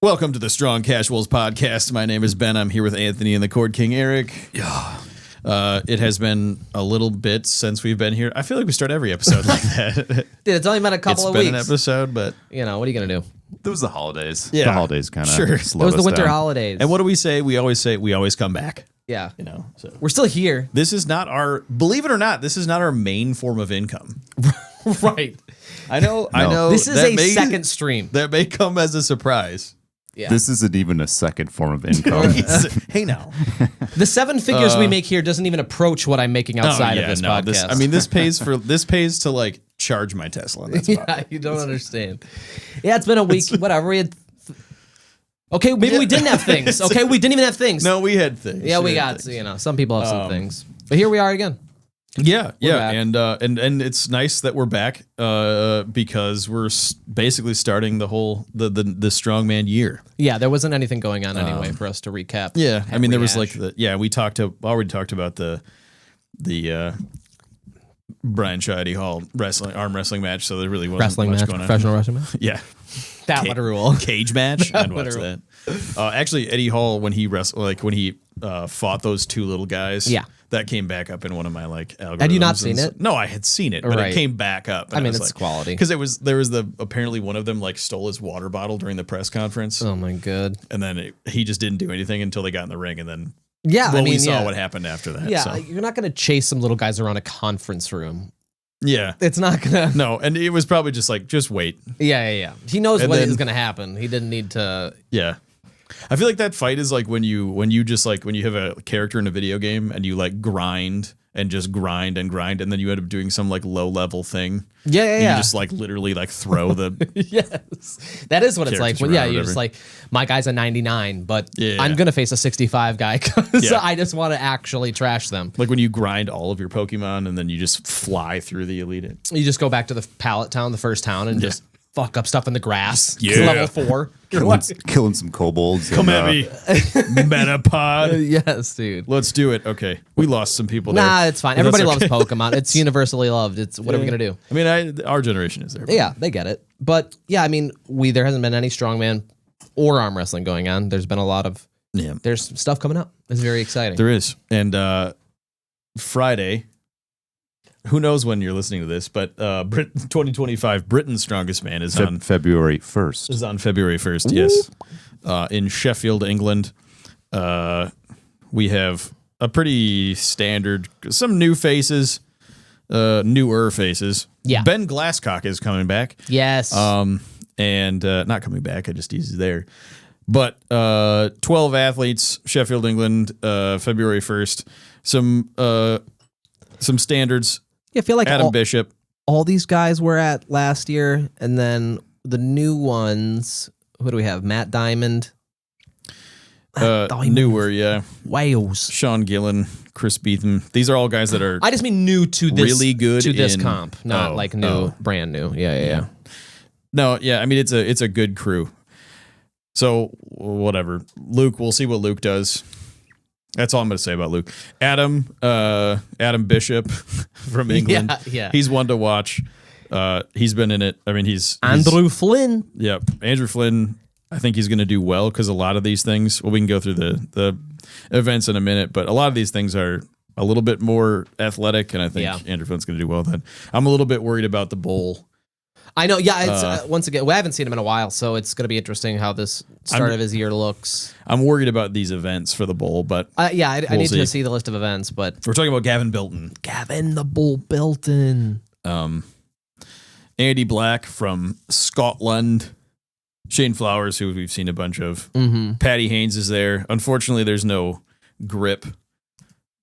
Welcome to the Strong Casuals podcast. My name is Ben. I'm here with Anthony and the Cord King Eric. Yeah. It has been a little bit since we've been here. I feel like we start every episode like that. Dude, it's only been a couple of weeks. It's been an episode, but you know, what are you gonna do? It was the holidays. Yeah. The holidays kind of Sure. It was the winter holidays. and what do we say? We always come back. Yeah, You know, so we're still here. this is not our. Believe it or not, this is not our main form of income. Right. I know. I No. know. This is that a may- second stream. That may come as a surprise. Yeah. This isn't even a second form of income. Hey now. The seven figures we make here doesn't even approach what I'm making outside of this podcast. This pays to like charge my Tesla. And that's about yeah, it. you don't understand. Yeah, it's been a week. Whatever. We had. Okay, maybe we didn't have things. Okay, we didn't even have things. No, we had things. Yeah, we had got. things. You know, some people have some things, but here we are again. Yeah, back. and it's nice that we're back because we're basically starting the whole the strongman year. Yeah, there wasn't anything going on anyway for us to recap. Yeah, I mean there was like rehash. we already talked about the Brian Shaw Eddie Hall arm wrestling match, so there really wasn't wrestling much match, going on. professional wrestling match. Yeah, That would rule. cage match. I'd would watch rule. that. Actually, Eddie Hall when he fought those two little guys. Yeah. That came back up in one of my like algorithms. Had you not seen it? No, I had seen it, but Right. it came back up. And I mean, was it's like, quality. because there was apparently one of them like stole his water bottle during the press conference, Oh my god. and then he just didn't do anything until they got in the ring, and then Yeah, we saw what happened after that. Yeah, so. you're not gonna chase some little guys around a conference room. Yeah. It's not gonna. No, and it was probably just like just wait. Yeah. He knows And what then- is gonna happen. He didn't need to. Yeah. I feel like that fight is like when you just like when you have a character in a video game and you like grind and just grind and grind and then you end up doing some like low level thing. Yeah. And you just like literally like throw the Yes, that is what it's like. Characters Well, around yeah, or you're whatever. just like, my guy's a 99, but Yeah. I'm gonna face a 65 guy because Yeah. I just want to actually trash them. like when you grind all of your Pokemon and then you just fly through the Elite Eight. You just go back to the pallet town, the first town, and just fuck up stuff in the grass. Yeah. Level 4. Killing some kobolds. Come and, at me, Metapod. Yes, dude. Let's do it. Okay, we lost some people there. Nah, it's fine. But Everybody that's loves okay. Pokemon. It's universally loved. It's what are we gonna do? I mean, our generation is there. Yeah, they get it. But yeah, I mean, there hasn't been any strongman or arm wrestling going on. There's been a lot of Yeah, there's stuff coming up. It's very exciting. there is. And Friday, who knows when you're listening to this, but 2025 Britain's Strongest Man is on February 1st. is on February 1st. Yes, in Sheffield, England. We have a pretty standard, some new faces, newer faces. Yeah. Ben Glasscock is coming back. Yes. And not coming back. He's there. But 12 athletes, Sheffield, England, February 1st. Some standards. Yeah, I feel like Adam Bishop. all these guys were at last year, and then the new ones. Who do we have? Matt Diamond. Diamond. Newer, yeah. Wales. Sean Gillen, Chris Beetham. These are all guys that are I just mean new to this. really good to this in- comp, not Oh, like new, oh. brand new. Yeah. No, yeah. I mean, it's a good crew. So whatever, Luke. We'll see what Luke does. That's all I'm going to say about Luke. Adam Bishop from England. Yeah. He's one to watch. He's been in it. I mean, he's Andrew Flynn. Yep, Andrew Flynn. I think he's going to do well because a lot of these things. Well, we can go through the events in a minute, but a lot of these things are a little bit more athletic, and I think Andrew Flynn's going to do well. Then I'm a little bit worried about the bowl. I know. Yeah. It's once again, we haven't seen him in a while, so it's going to be interesting how this start of his year looks. I'm worried about these events for the bowl, but I need see. to see the list of events, but we're talking about Gavin Bilton. Gavin the Bull Bilton. Andy Black from Scotland, Shane Flowers, who we've seen a bunch of. Mm-hmm. Patty Haynes is there. Unfortunately, there's no grip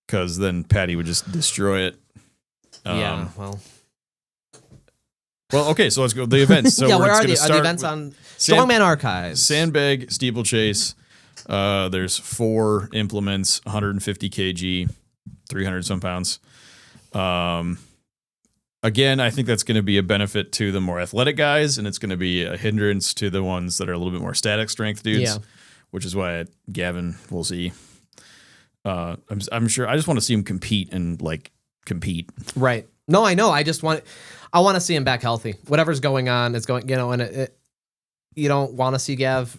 because then Patty would just destroy it. Yeah. Well, okay, so let's go the events. So yeah. we're What are going to the start events with on Strongman Archives? sandbag, steeplechase. There's 4 implements, 150 kg, 300 some pounds. Again, I think that's going to be a benefit to the more athletic guys, and it's going to be a hindrance to the ones that are a little bit more static strength dudes. Yeah. Which is why Gavin, we'll see. I'm sure. I just want to see him compete and like compete. Right. No, I know. I want to see him back healthy. Whatever's going on is going. You know, and you don't want to see Gav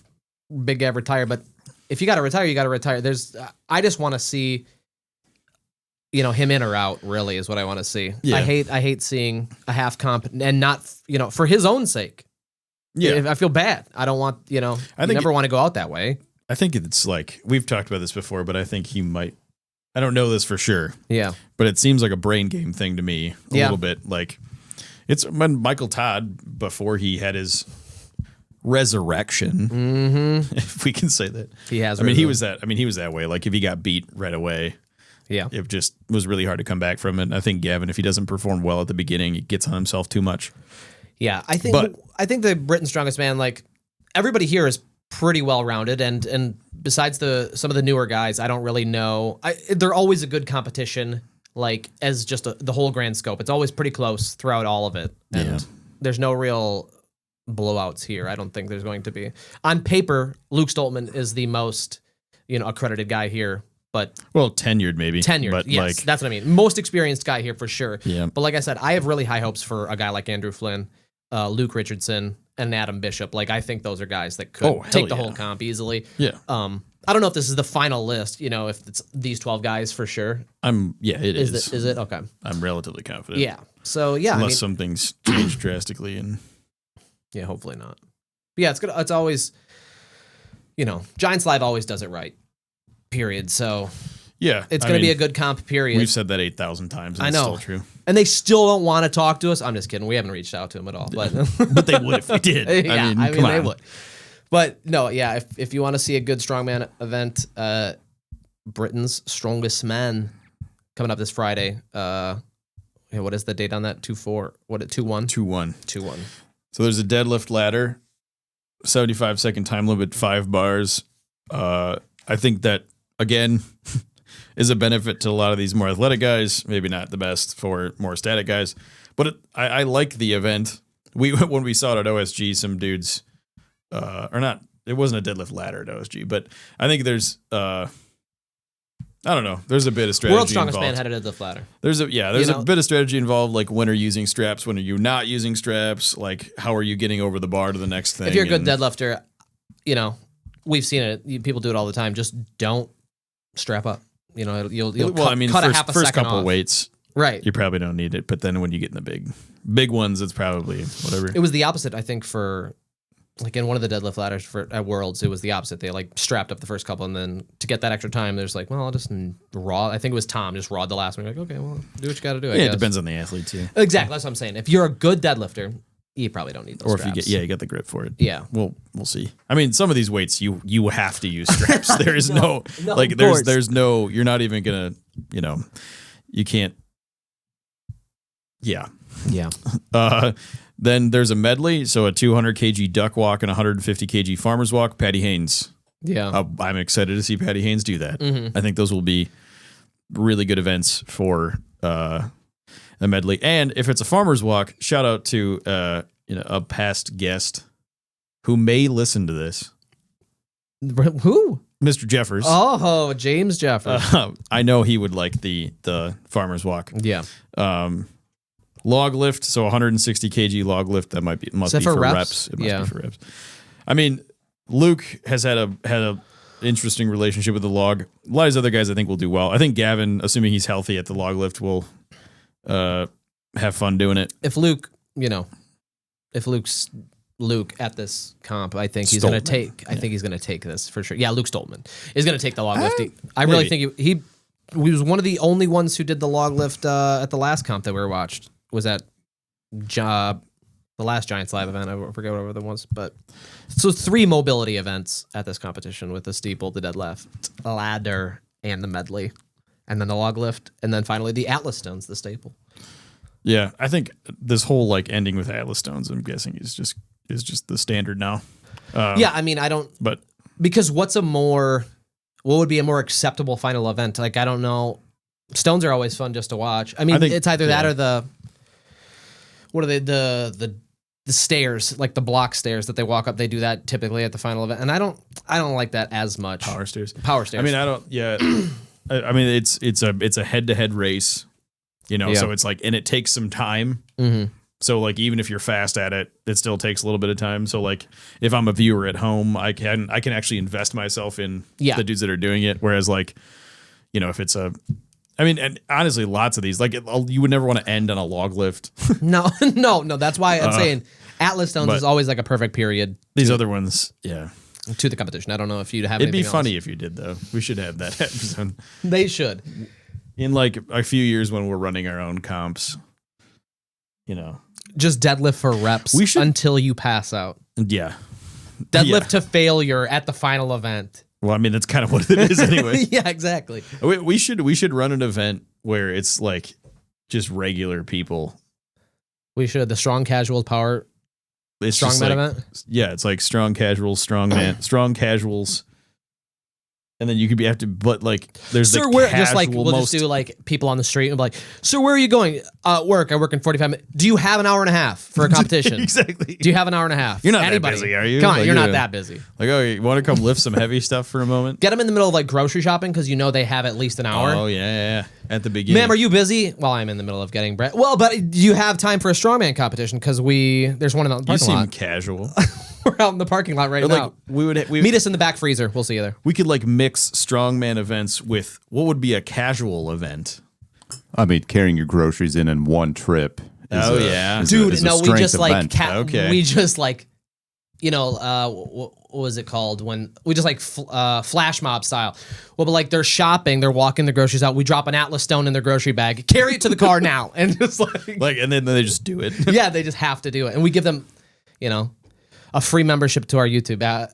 big guy retire, but if you got to retire, you got to retire. I just want to see, him in or out. Really, is what I want to see. Yeah. I hate seeing a half comp and not, for his own sake. Yeah, I feel bad. I don't want, I never want to go out that way. I think it's like we've talked about this before, but I think he might. I don't know this for sure. Yeah, but it seems like a brain game thing to me a little bit. Like it's when Michael Todd before he had his resurrection, if we can say that. He has. I mean, he was that way. Like if he got beat right away, it just was really hard to come back from it. I think Gavin, if he doesn't perform well at the beginning, he gets on himself too much. Yeah, I think the Britain's Strongest Man, like everybody here is pretty well rounded, and besides some of the newer guys, I don't really know. They're always a good competition, like as just the whole grand scope. It's always pretty close throughout all of it, and there's no real blowouts here. I don't think there's going to be. On paper, Luke Stoltman is the most accredited guy here. But tenured maybe. But yes, that's what I mean. Most experienced guy here for sure. Yeah. But like I said, I have really high hopes for a guy like Andrew Flynn, Luke Richardson, and Adam Bishop. Like I think those are guys that could take the whole comp easily. Yeah. I don't know if this is the final list. If it's these 12 guys for sure. It is. Is it okay? I'm relatively confident. Yeah. So yeah, unless some things change drastically, and yeah, hopefully not. But yeah, it's always, Giants Live always does it right. Period. So yeah, it's going to be a good comp. Period. We've said that 8,000 times. And I know. It's still true. And they still don't want to talk to us. I'm just kidding. We haven't reached out to them at all. But but they would if we did. Yeah, I mean they would. But no, yeah. If you want to see a good strongman event, Britain's Strongest Man coming up this Friday. What is the date on that? 2-4. What? 2-1. 2-1. 2-1. So there's a deadlift ladder, 75-second time limit, 5 bars. I think that. Again, is a benefit to a lot of these more athletic guys. Maybe not the best for more static guys, but I like the event. When we saw it at OSG, some dudes, or not, it wasn't a deadlift ladder at OSG, but I think there's, I don't know, there's a bit of strategy. World's Strongest involved. Man had it at the ladder. There's a bit of strategy involved, like when are you using straps, when are you not using straps, like how are you getting over the bar to the next thing. If you're a good deadlifter, we've seen it. People do it all the time. Just don't strap up. You'll cut a half a first second couple off. weights, right? You probably don't need it, but then when you get in the big ones, it's probably whatever. It was the opposite, I think, for like in one of the deadlift ladders at Worlds. It was the opposite. They like strapped up the first couple, and then to get that extra time, there's like, well, I'll just raw. I think it was Tom just rawed the last one. You're like, okay, well, do what you got to do. I guess. It depends on the athlete too. Exactly, that's what I'm saying. If you're a good deadlifter, you probably don't need those. Or straps. If you get the grip for it. Yeah. We'll see. I mean, some of these weights you have to use straps. There is no there's no, you're not even gonna, you can't. Yeah. Yeah. Then there's a medley, so a 200 kg duck walk and 150 kg farmer's walk. Patty Haynes. Yeah. I'm excited to see Patty Haynes do that. Mm-hmm. I think those will be really good events for a medley. And if it's a farmer's walk, shout out to a past guest who may listen to this. Who? Mr. Jeffers. Oh, James Jeffers. I know he would like the farmer's walk. Yeah. Log lift, so 160 kg log lift. That must be for reps. It must be for reps. I mean, Luke has had a interesting relationship with the log. A lot of these other guys I think will do well. I think Gavin, assuming he's healthy at the log lift, will have fun doing it. If Luke's Luke at this comp, I think he's going to take. I think he's going to take this for sure. Yeah, Luke Stoltman is going to take the log lift. I really think he was one of the only ones who did the log lift at the last comp that we watched. Was at the last Giants Live event. I forget whatever that was, but so 3 mobility events at this competition with the steeple, the deadlift, ladder, and the medley, and then the log lift, and then finally the Atlas stones, the staple. Yeah, I think this whole like ending with Atlas stones, I'm guessing is just the standard now. Yeah, I mean, I don't. But because what would be a more acceptable final event? Like, I don't know. Stones are always fun just to watch. I mean, it's either that or the. What are they? The stairs, like the block stairs that they walk up. They do that typically at the final event, and I don't like that as much. Power stairs. I mean, I don't. Yeah, I mean, it's a head-to-head race, so it's like, and it takes some time. Mm-hmm. So like even if you're fast at it, it still takes a little bit of time. So like if I'm a viewer at home, I can actually invest myself in the dudes that are doing it. Whereas like, you know, if it's and honestly, lots of these, like you would never want to end on a log lift. No. That's why I'm saying Atlas Stones is always like a perfect period. These other ones, to the competition. I don't know if you'd have. It'd be anything funny else. if you did though. We should have that episode. They should. In like a few years when we're running our own comps, you know. Just deadlift for reps until you pass out. Yeah. Deadlift to failure at the final event. Well, I mean, that's kind of what it is anyway. Yeah, exactly. We should run an event where it's like just regular people. We should. The strong casual power. It's strongman event? Yeah, it's like strong casuals, strongman, strong casuals. And then you could but like there's Sir, the casual just like we'll just do like people on the street and be like, "Sir, where are you going?" Work. I work in 45 minutes. Do you have an hour and a half for a competition? Exactly. Do you have an hour and a half? You're not that busy, are you? Come on, like, you're not that busy. Like, oh, you want to come lift some heavy stuff for a moment? Get them in the middle of like grocery shopping because you know they have at least an hour. Oh yeah. At the beginning. Ma'am, are you busy? Well, I'm in the middle of getting bread. Well, but you have time for a strongman competition because there's one in the parking lot. You seem casual. We're out in the parking lot right now. Like we meet us in the back freezer. We'll see you there. We could like mix strongman events with what would be a casual event. I mean, carrying your groceries in one trip. Dude, no, we just like we just like, you know, what was it called when we just like flash mob style. Well, but like they're shopping, they're walking the groceries out. We drop an Atlas Stone in their grocery bag, carry it to the car now, and just like and then they just do it. Yeah, they just have to do it, and we give them, you know, a free membership to our YouTube.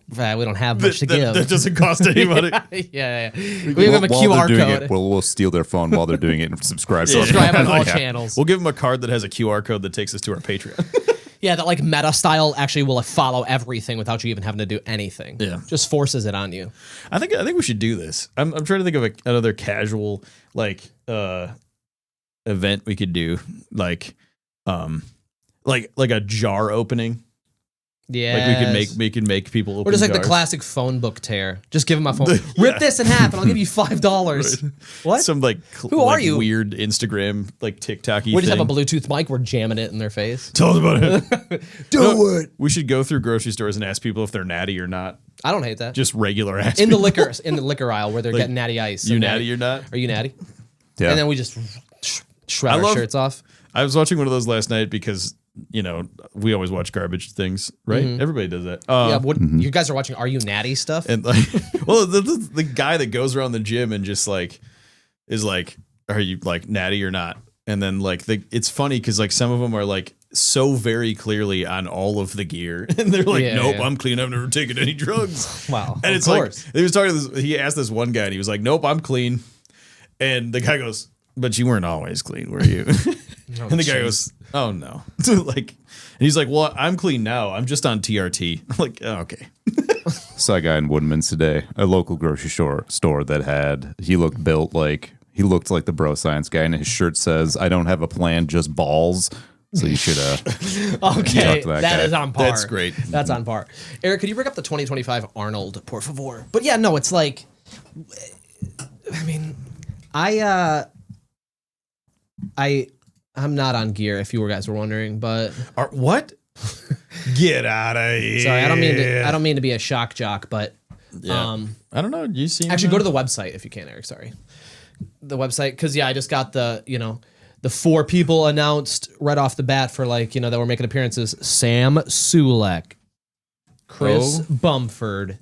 We don't have much to give. That doesn't cost any money. Yeah. We give them a QR code. We'll steal their phone while they're doing it and subscribe. Subscribe on all channels. We'll give them a card that has a QR code that takes us to our Patreon. Yeah, that like meta style actually will follow everything without you even having to do anything. Yeah, just forces it on you. I think we should do this. I'm trying to think of another casual like event we could do, like a jar opening. Yeah, like we can make people open or just like jars. The classic phone book tear. Just give them my phone. Rip this in half, and I'll give you $5. Right. What? Some who are you? Weird Instagram like TikTok-y We just have a Bluetooth mic. We're jamming it in their face. Tell us about it. Do it. We should go through grocery stores and ask people if they're natty or not. I don't hate that. Just regular ass in people. the liquor aisle where they're getting natty ice. You natty or not? Are you natty? Yeah. And then we just shred our shirts off. I was watching one of those last night because, you know, we always watch garbage things, right? Mm-hmm. Everybody does that. You guys are watching Are You Natty stuff? And like, well, the guy that goes around the gym and just like is like, are you like natty or not? And then like it's funny because like some of them are like so very clearly on all of the gear, and they're like, nope, I'm clean. I've never taken any drugs. Wow. And it's like he was talking to this. He asked this one guy, and he was like, nope, I'm clean. And the guy goes, but you weren't always clean, were you? And the guy goes, oh no. Like, and he's like, well, I'm clean now. I'm just on TRT. I'm like, oh, okay. Saw a guy in Woodman's today, a local grocery store that he looked like the bro science guy, and his shirt says, I don't have a plan, just balls. So you should okay, that is on par. That's great. That's on par. Eric, could you bring up the 2025 Arnold, por favor? But yeah, no, it's like, I mean, I'm not on gear, if you guys were wondering, but what? Get out of here! Sorry, I don't mean to be a shock jock, but I don't know. You see, actually, go to the website if you can, Eric. Sorry, the website, because I just got the 4 people announced right off the bat for that were making appearances: Sam Sulek, Chris Bumford,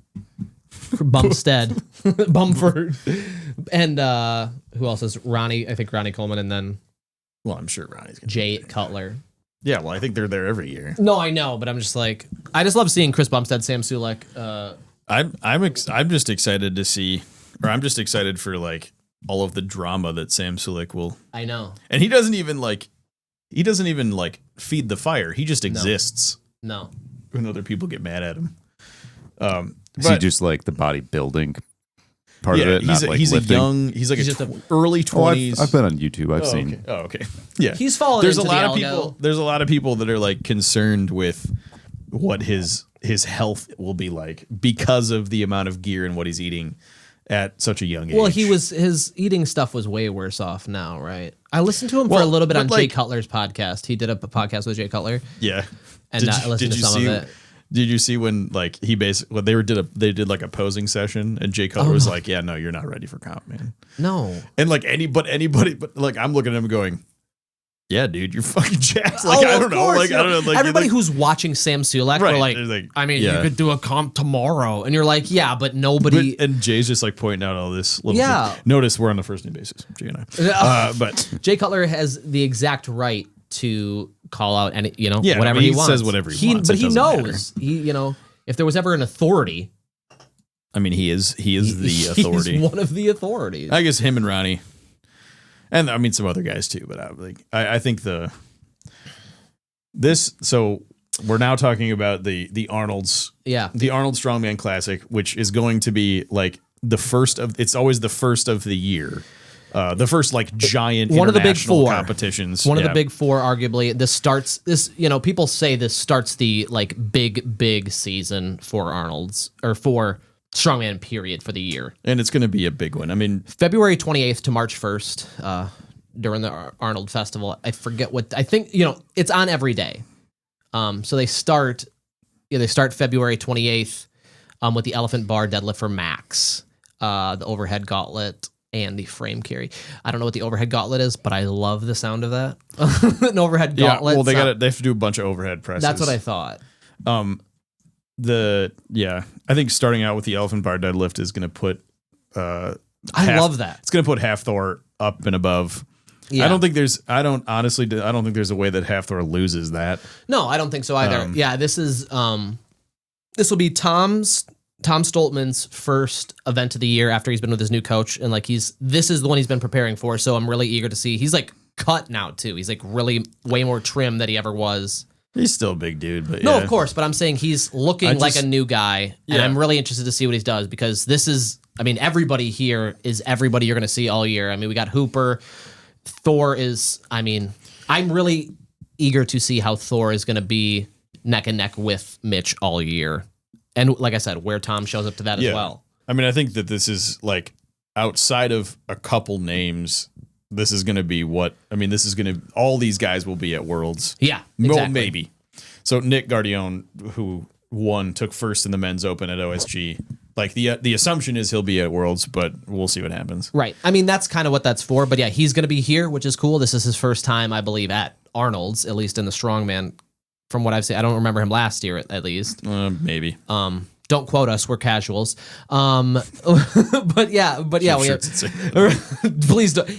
Bumstead, Bumford, and who else is Ronnie? I think Ronnie Coleman, and then. Well, I'm sure Ronnie's gonna Jay Cutler. Yeah, well, I think they're there every year. No, I know, but I'm just like, I just love seeing Chris Bumstead, Sam Sulek. I'm just excited to see, or I'm just excited for like all of the drama that Sam Sulek will. I know, and he doesn't even feed the fire. He just exists. No, when other people get mad at him. Is he just like the bodybuilding? Part of it, he's like early 20s. I've been on YouTube. I've seen. Okay. Oh, okay. Yeah, he's fallen. There's a lot of people. There's a lot of people that are like concerned with what his health will be like because of the amount of gear and what he's eating. at such a young age. Well, his eating stuff was way worse off now, right? I listened to him for a little bit on Jay Cutler's podcast. He did a podcast with Jay Cutler. Yeah. And I listened to some of it. Did you see when like he basically they did like a posing session and Jay Cutler was like, yeah, no, you're not ready for comp, man. No. And like anybody, but like I'm looking at him going, yeah, dude, you're fucking jacked. Like I don't know, like I don't know. Like everybody who's watching Sam Sulek, right, were like, I mean, you could do a comp tomorrow, and you're like, yeah, but nobody. And Jay's just like pointing out all this little thing. Notice we're on the first name basis, Jay and I. But Jay Cutler has the exact right to call out any, whatever I mean, he wants. Says whatever he wants. But he knows, if there was ever an authority. I mean, he is the authority. He's one of the authorities. I guess him and Ronnie. And I mean some other guys too, but I think so we're now talking about the Arnold's the Arnold Strongman Classic, which is going to be like it's always the first of the year. The first like giant one of the big four competitions. One of the big four, arguably. People say this starts the like big season for Arnold's or for Strongman period for the year. And it's going to be a big one. I mean, February 28th to March 1st during the Arnold Festival. I forget what, I think, it's on every day. So they start February 28th with the elephant bar deadlift for max, the overhead gauntlet, and the frame carry. I don't know what the overhead gauntlet is, but I love the sound of that. An overhead gauntlet. Well, they have to do a bunch of overhead presses. That's what I thought. I think starting out with the elephant bar deadlift is going to put I love that. It's going to put half Thor up and above. Yeah. I don't think there's a way that half Thor loses that. No, I don't think so either. This will be Tom Stoltman's first event of the year after he's been with his new coach, and like this is the one he's been preparing for, so I'm really eager to see. He's like cut now too. He's like really way more trim than he ever was. He's still a big dude, but no, of course. But I'm saying he's looking like a new guy, and I'm really interested to see what he does because this is, I mean, everybody here is everybody you're going to see all year. I mean, we got Hooper, Thor is. I mean, I'm really eager to see how Thor is going to be neck and neck with Mitch all year, and like I said, where Tom shows up to that as well. I mean, I think that this is like outside of a couple names. This is going to be all these guys will be at Worlds. Yeah, exactly. Well, maybe. So Nick Guardione, who took first in the men's open at OSG. Like the assumption is he'll be at Worlds, but we'll see what happens. Right. I mean, that's kind of what that's for. But yeah, he's going to be here, which is cool. This is his first time, I believe, at Arnold's, at least in the strongman. From what I've seen, I don't remember him last year, at least. Maybe. Don't quote us. We're casuals. But yeah, we have, please don't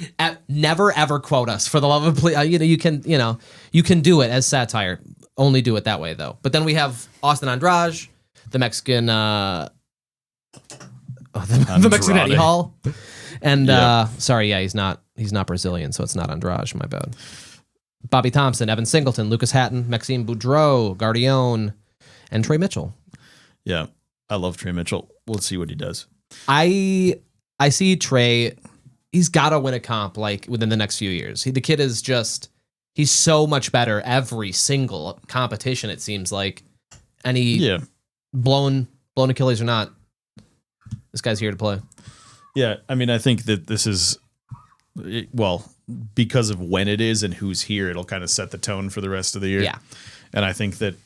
never ever quote us for the love of please. You can do it as satire. Only do it that way though. But then we have Austin Andrade, the Mexican, the Mexican Eddie Hall, and he's not Brazilian, so it's not Andrade. My bad. Bobby Thompson, Evan Singleton, Lucas Hatton, Maxime Boudreau, Guardione, and Trey Mitchell. Yeah. I love Trey Mitchell. Let's see what he does. I see Trey. He's got to win a comp like within the next few years. The kid is he's so much better every single competition. It seems like, and blown Achilles or not, this guy's here to play. Yeah, I mean, I think that this is because of when it is and who's here, it'll kind of set the tone for the rest of the year. Yeah, and I think that.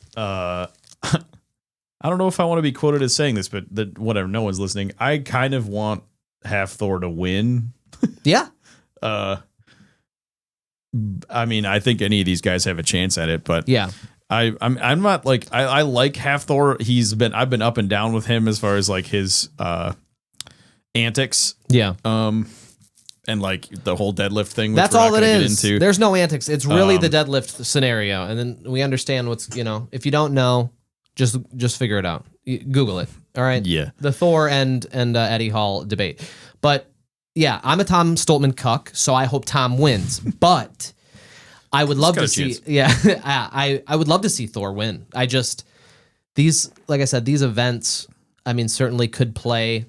I don't know if I want to be quoted as saying this, but whatever, no one's listening. I kind of want half Thor to win. Yeah. I mean, I think any of these guys have a chance at it, but yeah, I'm not like I like half Thor. I've been up and down with him as far as like his antics. Yeah. And like the whole deadlift thing. That's all it is. There's no antics. It's really the deadlift scenario, and then we understand what's if you don't know. Just figure it out. Google it. All right. Yeah. The Thor and Eddie Hall debate. But yeah, I'm a Tom Stoltman cuck, so I hope Tom wins. But I would love to see. Yeah, I would love to see Thor win. Like I said, these events. I mean, certainly could play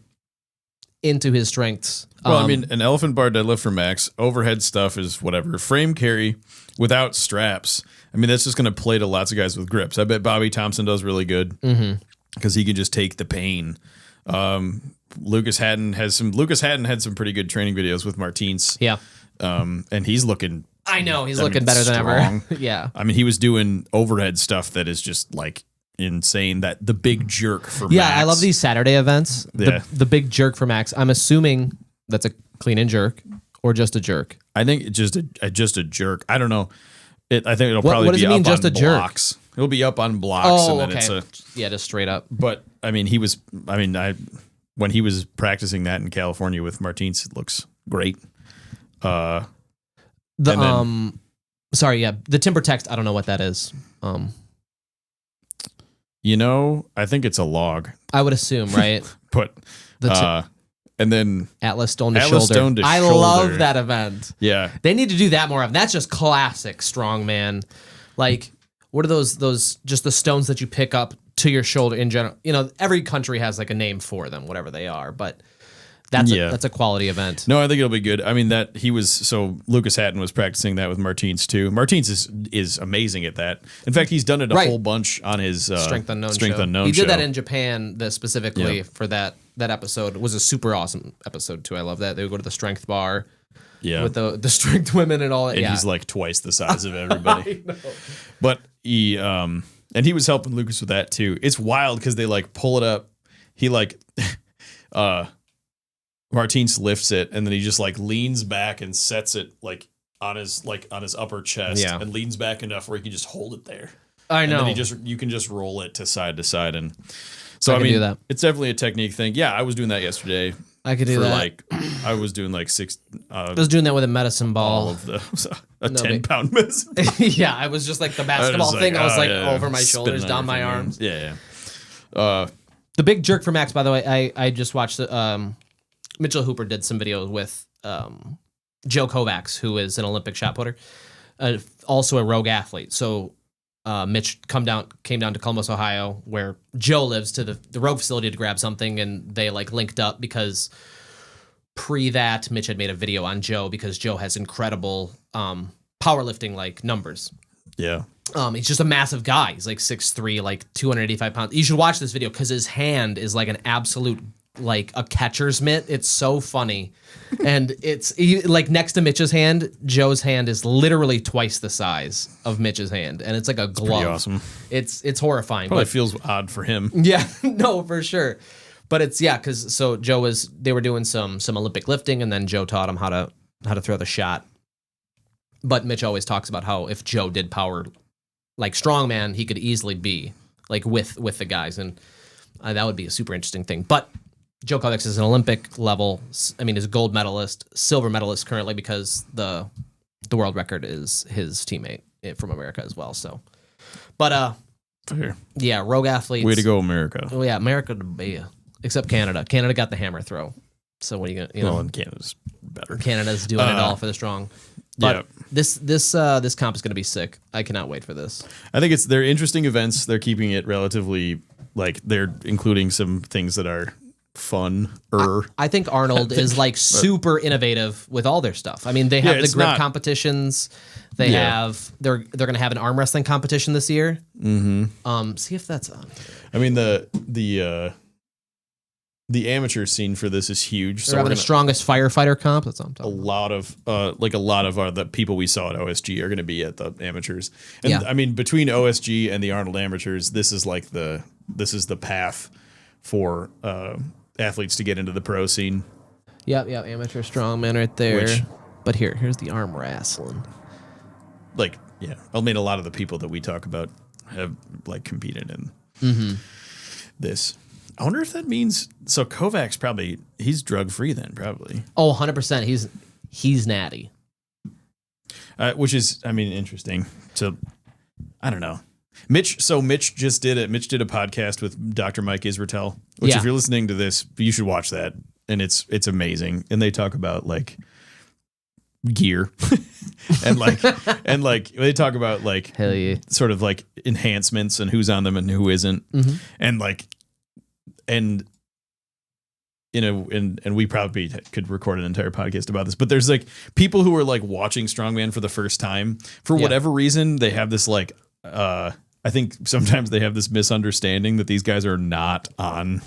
into his strengths. Well, I mean, an elephant bar deadlift for max. Overhead stuff is whatever. Frame carry without straps. I mean, that's just going to play to lots of guys with grips. I bet Bobby Thompson does really good because he can just take the pain Lucas Haddon had some pretty good training videos with Martins. Yeah. And he's looking. I know he's looking better than ever. Yeah. I mean, he was doing overhead stuff that is just like insane. That the big jerk for yeah, Max. I love these Saturday events. Yeah. The big jerk for Max. I'm assuming that's a clean and jerk or just a jerk. I think it's just a jerk. I don't know. I think it'll probably what does be it mean, up just on a jerk? blocks. It'll be up on blocks. Oh, and then okay. It's just straight up. But I mean, when he was practicing that in California with Martins, it looks great. The timber text. I don't know what that is. I think it's a log. I would assume, right? But and then Atlas Stone to Atlas shoulder. Stone to I shoulder. love that event. Yeah, they need to do that more often. That's just classic strongman. Like, what are those just the stones that you pick up to your shoulder in general? Every country has like a name for them, whatever they are, but that's a quality event. No, I think it'll be good. I mean, Lucas Hatton was practicing that with Martins too. Martins is amazing at that. In fact, he's done it a whole bunch on his Strength Unknown show. He did that in Japan specifically for that episode. It was a super awesome episode too. I love that. They would go to the strength bar. Yeah. With the strength women and all that. And he's like twice the size of everybody. I know. But he and he was helping Lucas with that too. It's wild because they like pull it up. He like Martins lifts it and then he just like leans back and sets it like on his upper chest and leans back enough where he can just hold it there. I know. And then you can just roll it to side, and so I mean, do that. It's definitely a technique thing. Yeah, I was doing that yesterday. I could do that. I was doing like 6. I was doing that with a medicine ball. All of a 10-pound medicine ball. Yeah, I was just like the basketball thing. I was like over my shoulders, down my arms. Yeah. The big jerk for Max, by the way, I just watched Mitchell Hooper did some videos with Joe Kovacs, who is an Olympic shot putter, also a rogue athlete. So Mitch came down to Columbus, Ohio, where Joe lives, to the rogue facility to grab something, and they like linked up because pre that Mitch had made a video on Joe because Joe has incredible powerlifting like numbers. Yeah. He's just a massive guy. He's like 6'3", like 285 pounds. You should watch this video because his hand is like an absolute like a catcher's mitt. It's so funny. And it's like next to Mitch's hand, Joe's hand is literally twice the size of Mitch's hand. And it's like a glove. Pretty awesome. It's horrifying. Probably feels odd for him. Yeah, no, for sure. But because they were doing some Olympic lifting, and then Joe taught him how to throw the shot. But Mitch always talks about how if Joe did power like strongman, he could easily be like with the guys, and that would be a super interesting thing. But Joe Kovacs is an Olympic level. I mean, is a gold medalist, silver medalist currently because the world record is his teammate from America as well. So, but fair. Yeah, rogue athletes. Way to go, America. Oh yeah, America to be. Except Canada. Canada got the hammer throw. So what are you gonna? Well, and Canada's better. Canada's doing it all for the strong. But this comp is going to be sick. I cannot wait for this. I think they're interesting events. They're keeping it relatively like they're including some things that are fun. I think Arnold is like super innovative with all their stuff. I mean, they have the grip competitions. They're going to have an arm wrestling competition this year. Mm-hmm. See if that's on. I mean the amateur scene for this is huge. They're having the strongest firefighter comp. That's what I'm talking about. A lot of the people we saw at OSG are going to be at the amateurs. And I mean, between OSG and the Arnold amateurs, this is the path for athletes to get into the pro scene. Yep, amateur strongman right there. But here's the arm wrestling. I mean, a lot of the people that we talk about have like competed in this. I wonder if that means so Kovacs he's drug free then probably. Oh, 100%. He's natty. Which is, I mean, interesting. So I don't know. Mitch just did it. Mitch did a podcast with Dr. Mike Israetel, which if you're listening to this, you should watch that. And it's amazing. And they talk about like gear and they talk about like hell yeah, sort of like enhancements and who's on them and who isn't. And like and we probably could record an entire podcast about this, but there's like people who are like watching strongman for the first time for whatever reason. They have this like I think sometimes they have this misunderstanding that these guys are not on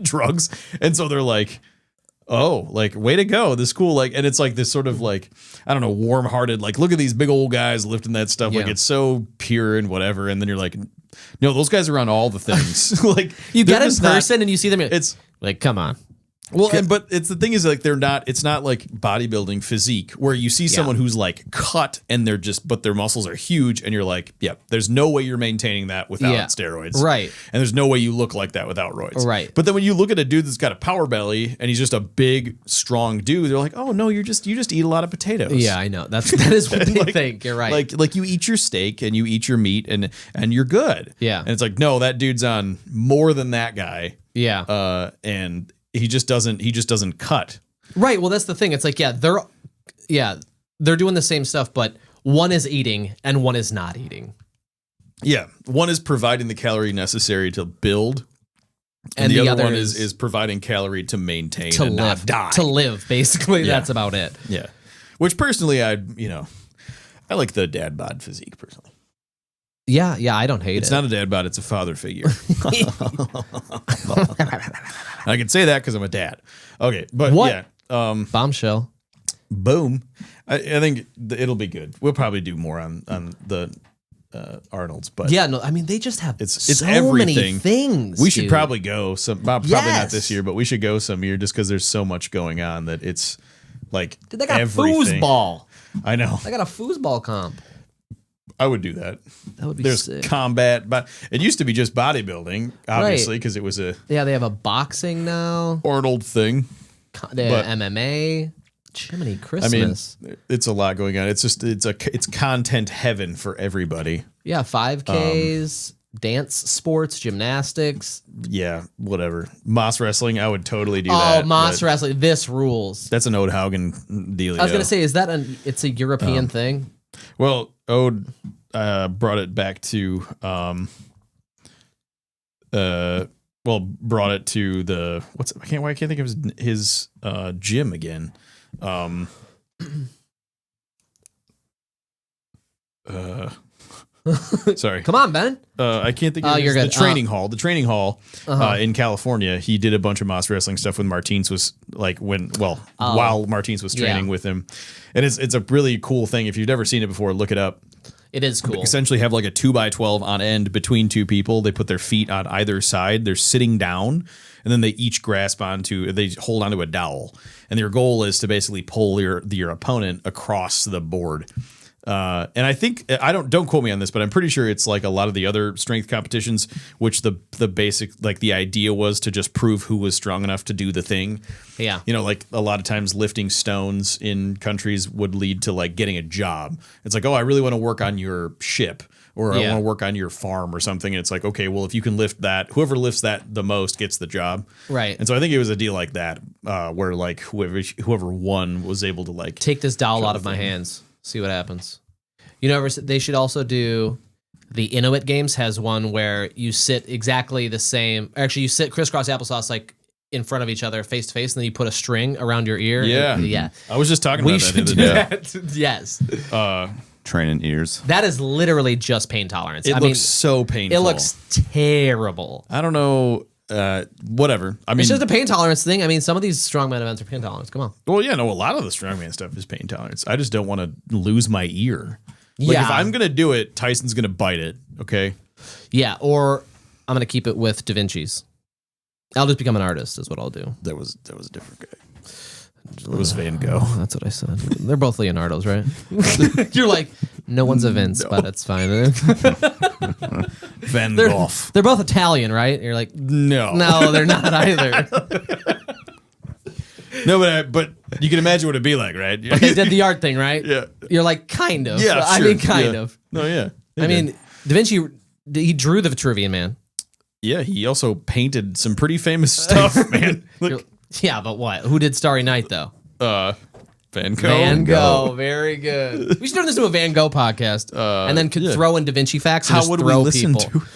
drugs. And so they're like, oh, like, way to go. This is cool. Like, and it's like this sort of like, I don't know, warm-hearted, like, look at these big old guys lifting that stuff. Like, it's so pure and whatever. And then you're like, no, those guys are on all the things. Like, you get in person and you see them. It's like, come on. Well, but it's the thing is like it's not like bodybuilding physique where you see someone who's like cut and but their muscles are huge and you're like, there's no way you're maintaining that without steroids. Right. And there's no way you look like that without roids. Right. But then when you look at a dude that's got a power belly and he's just a big, strong dude, they're like, oh no, you just eat a lot of potatoes. Yeah, I know. That is what they think. You're right. Like you eat your steak and you eat your meat and you're good. Yeah. And it's like, no, that dude's on more than that guy. Yeah. And he just doesn't cut. Right. Well, that's the thing. It's like, they're doing the same stuff, but one is eating and one is not eating. Yeah. One is providing the calorie necessary to build. And the other one is providing calorie to maintain and not die. To live, basically. That's about it. Yeah. Which personally, I like the dad bod physique personally. Yeah, I don't hate it. It's not a dad bod, it's a father figure. I can say that because I'm a dad. Okay, but what? Bombshell. Boom. I think it'll be good. We'll probably do more on the Arnold's, but they just have it's so everything. many things. We should probably go probably not this year, but we should go some year just because there's so much going on that it's like Dude, they got everything. foosball. I know. I got a foosball comp. I would do that. That would be There's sick. combat, but it used to be just bodybuilding, obviously, because it was a they have a boxing now. Arnold thing. They have MMA. Jiminy Christmas. I mean, it's a lot going on. It's just it's content heaven for everybody. Yeah, 5Ks, dance sports, gymnastics. Yeah, whatever. Moss wrestling, I would totally do that. Oh, Moss wrestling. This rules. That's an Ode Haugen deal. I was gonna say, is that it's a European thing? Well, Ode brought it back to brought it to the I can't think of his gym again. Sorry. Come on, Ben. I can't think of the training hall. The training hall in California. He did a bunch of Moss wrestling stuff when Martins was while Martins was training with him. And it's a really cool thing. If you've never seen it before, look it up. It is cool. They essentially have like a 2x12 on end between two people. They put their feet on either side. They're sitting down, and then they each they hold onto a dowel. And their goal is to basically pull your opponent across the board. And I think don't quote me on this, but I'm pretty sure it's like a lot of the other strength competitions, which the basic, like the idea was to just prove who was strong enough to do the thing. Yeah. Like a lot of times lifting stones in countries would lead to like getting a job. It's like, oh, I really want to work on your ship, or I want to work on your farm or something. And it's like, okay, well, if you can lift that, whoever lifts that the most gets the job. Right. And so I think it was a deal like that, where like whoever won was able to like take this dowel out of my hands. See what happens. They should also do the Inuit Games has one where you sit exactly the same. Actually, you sit crisscross applesauce like in front of each other, face to face, and then you put a string around your ear. Yeah. I was just talking about that the other day. Yes. Training ears. That is literally just pain tolerance. It looks so painful. It looks terrible. I don't know. Whatever. I mean, it's just a pain tolerance thing. I mean, some of these strongman events are pain tolerance. Come on. Well, yeah, no, a lot of the strongman stuff is pain tolerance. I just don't want to lose my ear. Like if I'm gonna do it, Tyson's gonna bite it. Okay. Yeah, or I'm gonna keep it with Da Vinci's. I'll just become an artist. Is what I'll do. That was a different guy. It was Van Gogh. That's what I said. They're both Leonardo's, right? You're like, no one's a Vince, but it's fine. Van Gogh. They're both Italian, right? You're like, no, they're not either. No, but you can imagine what it'd be like, right? But they did the art thing, right? Yeah. You're like, kind of. Yeah, I sure. mean, kind of. No, yeah. I mean, Da Vinci, he drew the Vitruvian Man. Yeah, he also painted some pretty famous stuff, man. Look. Yeah, but what? Who did Starry Night, though? Van Gogh. Van Gogh. Very good. We should turn this into a Van Gogh podcast. And then could throw in Da Vinci facts and How just would throw we listen people. to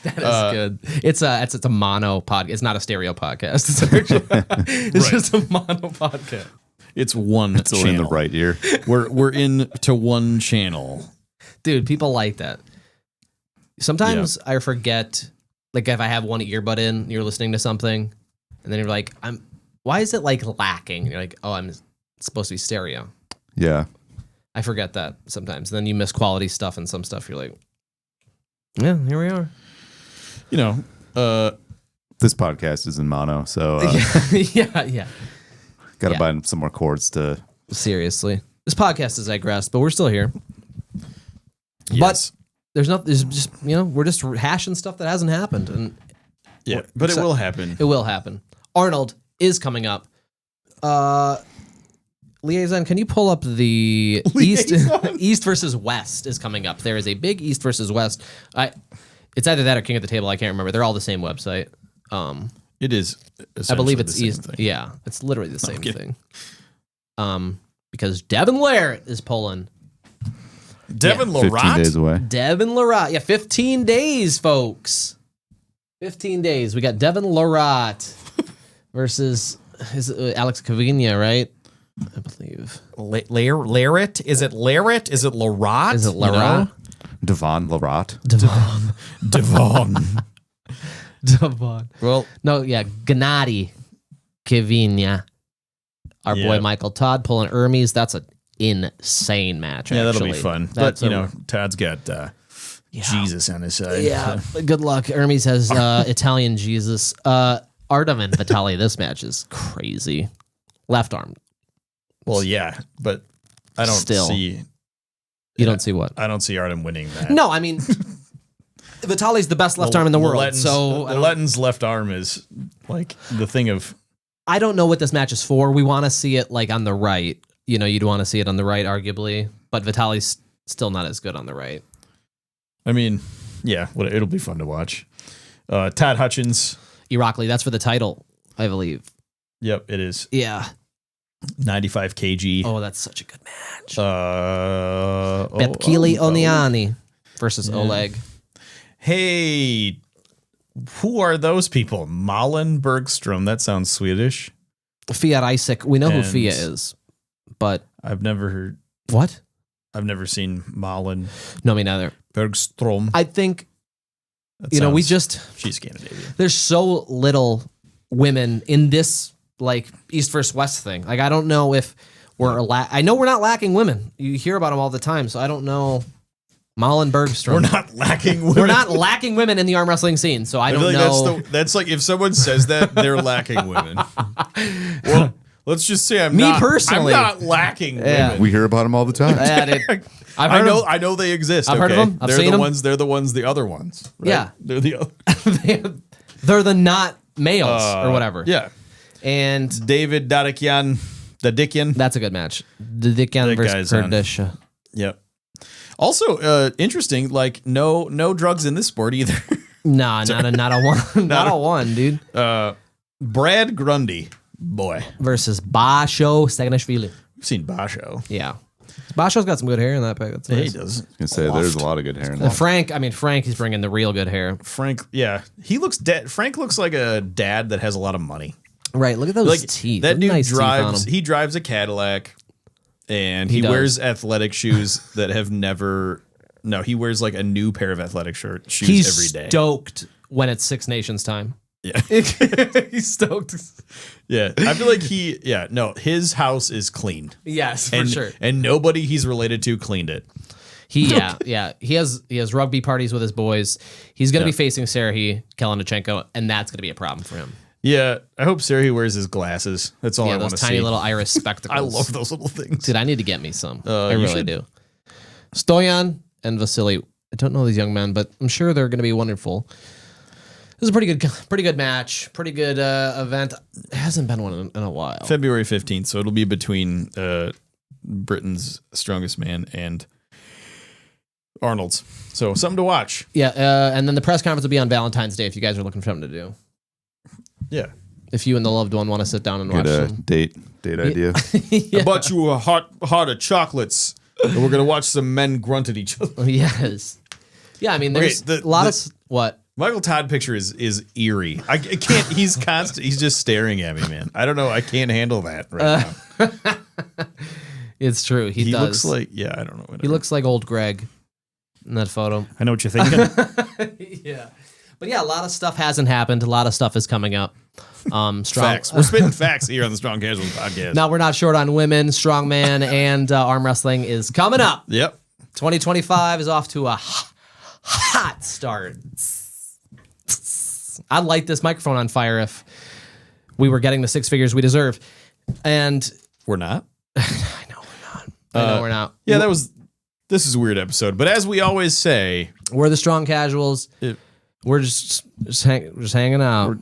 That is good. It's a mono podcast. It's not a stereo podcast. It's just a mono podcast. It's one It's channel. in the right ear. We're into one channel. Dude, people like that. Sometimes I forget Like if I have one earbud in, you're listening to something, and then you're like, why is it like lacking? And you're like, oh, I'm supposed to be stereo. Yeah. I forget that sometimes. Then you miss quality stuff and some stuff. You're like, yeah, here we are. This podcast is in mono, so yeah. got to buy some more cords to. Seriously, this podcast is digressed, but we're still here. Yes. But there's just we're just hashing stuff that hasn't happened, and but it will happen. It will happen. Arnold is coming up. Liaison, can you pull up the East versus West is coming up. There is a big East versus West. It's either that or King of the Table. I can't remember. They're all the same website. It is. I believe it's the same East. thing. Yeah, it's literally the same thing. Because Devin Larratt is pulling. Devin Larratt? 15 days away. Devin Larratt. Yeah, 15 days, folks. 15 days. We got Devin Larratt versus Alex Cavigna, right? I believe. Larratt? Is it Larratt? Is it Larratt? Is it Larratt? Devon Larratt. Devon. Well, no, yeah, Gennady Cavigna. Our boy Michael Todd pulling Hermes. That's an insane match. Yeah, actually. that'll be fun. That's but Todd's got Jesus on his side. Yeah, good luck. Hermes has Italian Jesus. Artem and Vitali. This match is crazy. Left arm. Well, yeah, but I don't see. You don't see what? I don't see Artem winning that. No, I mean, Vitali's the best left arm in the world. Letton's left arm is like the thing of. I don't know what this match is for. We want to see it like on the right. You'd want to see it on the right, arguably, but Vitali's still not as good on the right. I mean, yeah, it'll be fun to watch. Todd Hutchins. Irakli, that's for the title, I believe. Yep, it is. Yeah. 95 kg. Oh, that's such a good match. Betkili Oniani versus Oleg. Hey, who are those people? Malin Bergstrom. That sounds Swedish. Fia Isaac. We know who Fia is, but I've never heard. What? I've never seen Malin. No, me neither. Bergstrom. I think she's Scandinavian. There's so little women in this like East versus West thing. Like I don't know if I know we're not lacking women. You hear about them all the time, so I don't know. Malin Bergstrom. We're not lacking women. We're not lacking women in the arm wrestling scene, so I don't know. That's like if someone says that, they're lacking women. Well, let's just say I'm personally, I'm not lacking women. We hear about them all the time. I know they exist. I've heard of them. I've seen them. They're the ones. The other ones. Right? Yeah, they're the other. They're the not males or whatever. Yeah. And David Dadikian. That's a good match. Dadikian versus Kurdisha. Yep. Also, interesting. Like no drugs in this sport either. Nah, not a one. Not a one, dude. Brad Grundy, boy, versus Basho Stagnashvili. We've seen Basho. Yeah, Basho's got some good hair in that pic. That's nice. He does. I was gonna say there's a lot of good hair in that. Frank, he's bringing the real good hair. Frank, yeah, he looks dead. Frank looks like a dad that has a lot of money. Right. Look at those teeth. That dude nice drives. He drives a Cadillac. And he wears athletic shoes that have never. No, he wears like a new pair of athletic shoes every day. He's stoked when it's Six Nations time. Yeah. He's stoked. Yeah. I feel like his house is clean. Yes, for sure. And nobody he's related to cleaned it. He has rugby parties with his boys. He's going to be facing Serhiy Kalinichenko, and that's going to be a problem for him. Yeah, I hope Serhiy wears his glasses. That's all I want to see. Those tiny little iris spectacles. I love those little things. Dude, I need to get me some. I really do. Stoyan and Vasily. I don't know these young men, but I'm sure they're going to be wonderful. This is a pretty good match. Pretty good event. It hasn't been one in a while. February 15th, so it'll be between Britain's Strongest Man and Arnold's. So something to watch. Yeah, and then the press conference will be on Valentine's Day if you guys are looking for something to do. Yeah. If you and the loved one want to sit down and watch a some date idea. I bought you a heart of chocolates, and we're gonna watch some men grunt at each other. Yes. Yeah, I mean, there's a lot of what Michael Todd picture is eerie. I can't. He's constant. He's just staring at me, man. I don't know. I can't handle that right now. It's true. He does. Looks like I don't know. Whatever. He looks like old Greg in that photo. I know what you're thinking. Yeah. But yeah, a lot of stuff hasn't happened. A lot of stuff is coming up. Facts. We're spitting facts here on the Strong Casual podcast. Now we're not short on women. Strongman and arm wrestling is coming up. Yep. 2025 is off to a hot start. I'd light this microphone on fire if we were getting the 6 figures we deserve. And we're not. I know we're not. Yeah, this is a weird episode. But as we always say, we're the Strong Casuals. We're just hanging out.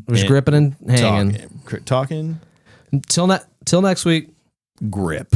We're just gripping and hanging. Talking. Till next week. Grip.